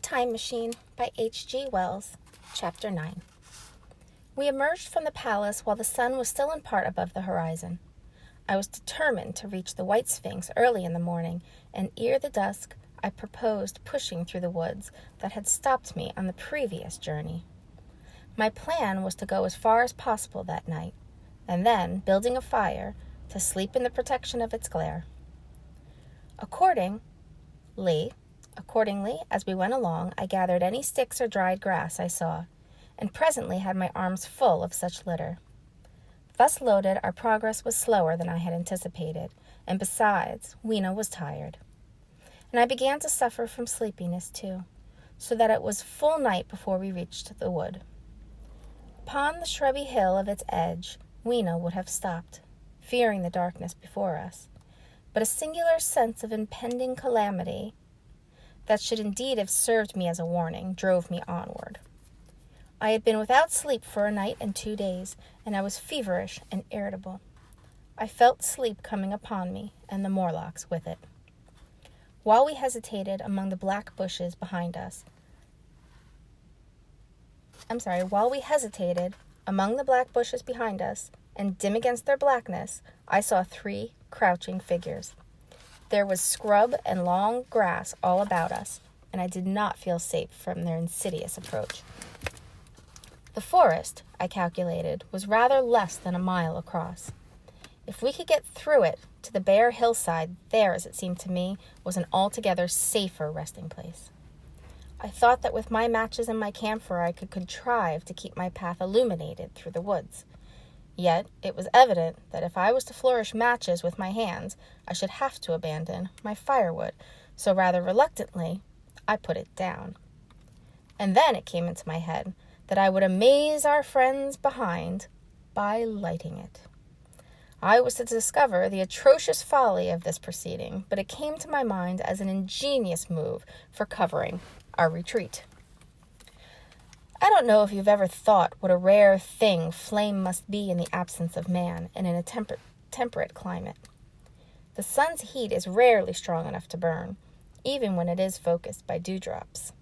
Time Machine by H.G. Wells, Chapter 9. We emerged from the palace while the sun was still in part above the horizon. I was determined to reach the White Sphinx early in the morning, and ere the dusk, I proposed pushing through the woods that had stopped me on the previous journey. My plan was to go as far as possible that night, and then, building a fire, to sleep in the protection of its glare. Accordingly, as we went along, I gathered any sticks or dried grass I saw, and presently had my arms full of such litter. Thus loaded, our progress was slower than I had anticipated, and besides, Weena was tired. And I began to suffer from sleepiness too, so that it was full night before we reached the wood. Upon the shrubby hill of its edge, Weena would have stopped, fearing the darkness before us, but a singular sense of impending calamity that should indeed have served me as a warning drove me onward. I had been without sleep for a night and 2 days, and I was feverish and irritable. I felt sleep coming upon me, and the Morlocks with it. While we hesitated among the black bushes behind us, and dim against their blackness, I saw 3 crouching figures. There was scrub and long grass all about us, and I did not feel safe from their insidious approach. The forest, I calculated, was rather less than a mile across. If we could get through it to the bare hillside, there, as it seemed to me, was an altogether safer resting place. I thought that with my matches and my camphor I could contrive to keep my path illuminated through the woods. Yet it was evident that if I was to flourish matches with my hands, I should have to abandon my firewood, so rather reluctantly I put it down. And then it came into my head that I would amaze our friends behind by lighting it. I was to discover the atrocious folly of this proceeding, but it came to my mind as an ingenious move for covering our retreat. I don't know if you've ever thought what a rare thing flame must be in the absence of man and in a temperate climate. The sun's heat is rarely strong enough to burn, even when it is focused by dewdrops,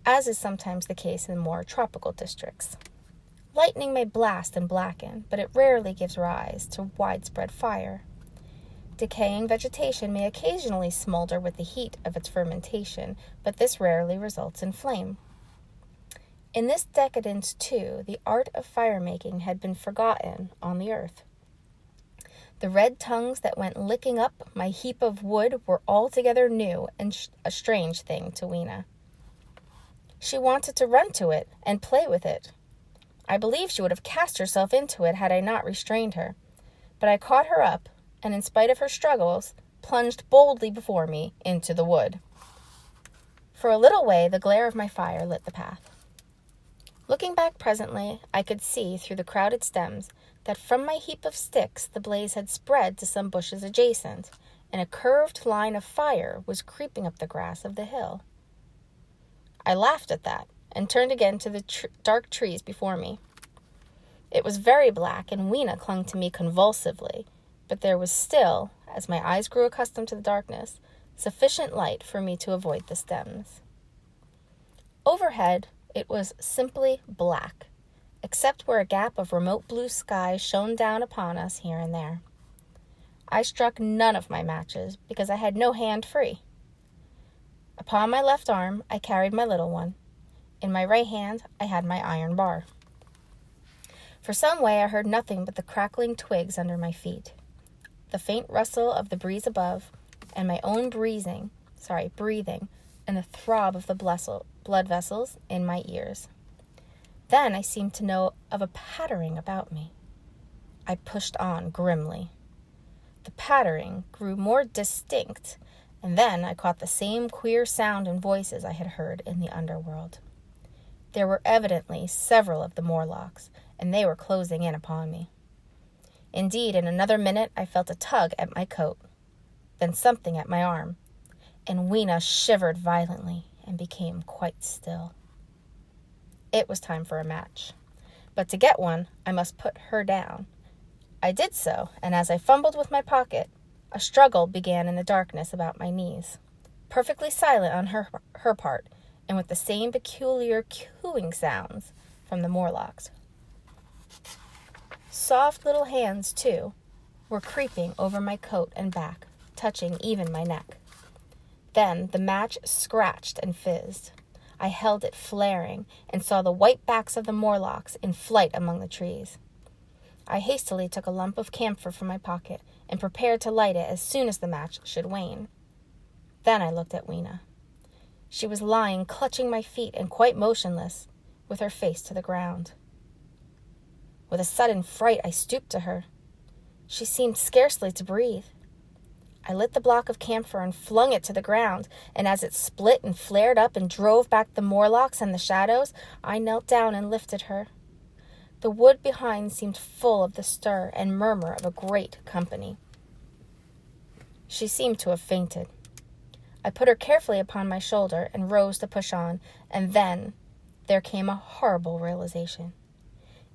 as is sometimes the case in more tropical districts. Lightning may blast and blacken, but it rarely gives rise to widespread fire. Decaying vegetation may occasionally smolder with the heat of its fermentation, but this rarely results in flame. In this decadence, too, the art of fire-making had been forgotten on the earth. The red tongues that went licking up my heap of wood were altogether new and a strange thing to Weena. She wanted to run to it and play with it. I believe she would have cast herself into it had I not restrained her, but I caught her up, and in spite of her struggles, plunged boldly before me into the wood. For a little way, the glare of my fire lit the path. Looking back presently, I could see through the crowded stems that from my heap of sticks the blaze had spread to some bushes adjacent, and a curved line of fire was creeping up the grass of the hill. I laughed at that, and turned again to the dark trees before me. It was very black, and Weena clung to me convulsively, but there was still, as my eyes grew accustomed to the darkness, sufficient light for me to avoid the stems. Overhead, it was simply black, except where a gap of remote blue sky shone down upon us here and there. I struck none of my matches, because I had no hand free. Upon my left arm, I carried my little one. In my right hand, I had my iron bar. For some way, I heard nothing but the crackling twigs under my feet, the faint rustle of the breeze above, and my own breathing, and the throb of the blood vessels in my ears. Then I seemed to know of a pattering about me. I pushed on grimly. The pattering grew more distinct, and then I caught the same queer sound and voices I had heard in the underworld. There were evidently several of the Morlocks, and they were closing in upon me. Indeed, in another minute I felt a tug at my coat, then something at my arm, and Weena shivered violently and became quite still. It was time for a match, but to get one, I must put her down. I did so, and as I fumbled with my pocket, a struggle began in the darkness about my knees. Perfectly silent on her part, and with the same peculiar cooing sounds from the Morlocks. Soft little hands, too, were creeping over my coat and back, touching even my neck. Then the match scratched and fizzed. I held it flaring and saw the white backs of the Morlocks in flight among the trees. I hastily took a lump of camphor from my pocket and prepared to light it as soon as the match should wane. Then I looked at Weena. She was lying clutching my feet and quite motionless, with her face to the ground. With a sudden fright, I stooped to her. She seemed scarcely to breathe. I lit the block of camphor and flung it to the ground, and as it split and flared up and drove back the Morlocks and the shadows, I knelt down and lifted her. The wood behind seemed full of the stir and murmur of a great company. She seemed to have fainted. I put her carefully upon my shoulder and rose to push on, and then there came a horrible realization.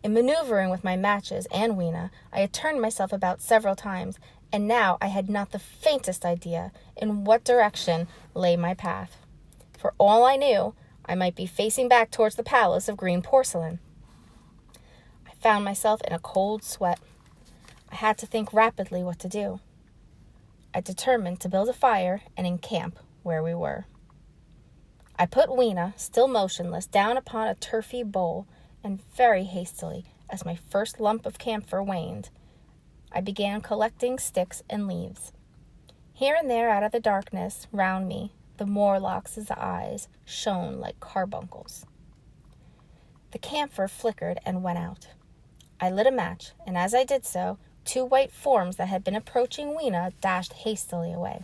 In maneuvering with my matches and Weena, I had turned myself about several times, and now I had not the faintest idea in what direction lay my path. For all I knew, I might be facing back towards the palace of green porcelain. I found myself in a cold sweat. I had to think rapidly what to do. I determined to build a fire and encamp where we were. I put Weena, still motionless, down upon a turfy bowl, and very hastily, as my first lump of camphor waned, I began collecting sticks and leaves. Here and there out of the darkness round me, the Morlocks' eyes shone like carbuncles. The camphor flickered and went out. I lit a match, and as I did so, 2 white forms that had been approaching Weena dashed hastily away.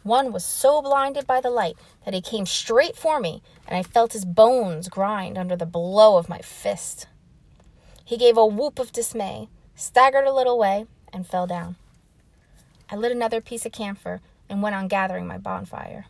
One was so blinded by the light that he came straight for me, and I felt his bones grind under the blow of my fist. He gave a whoop of dismay, staggered a little way, and fell down. I lit another piece of camphor and went on gathering my bonfire.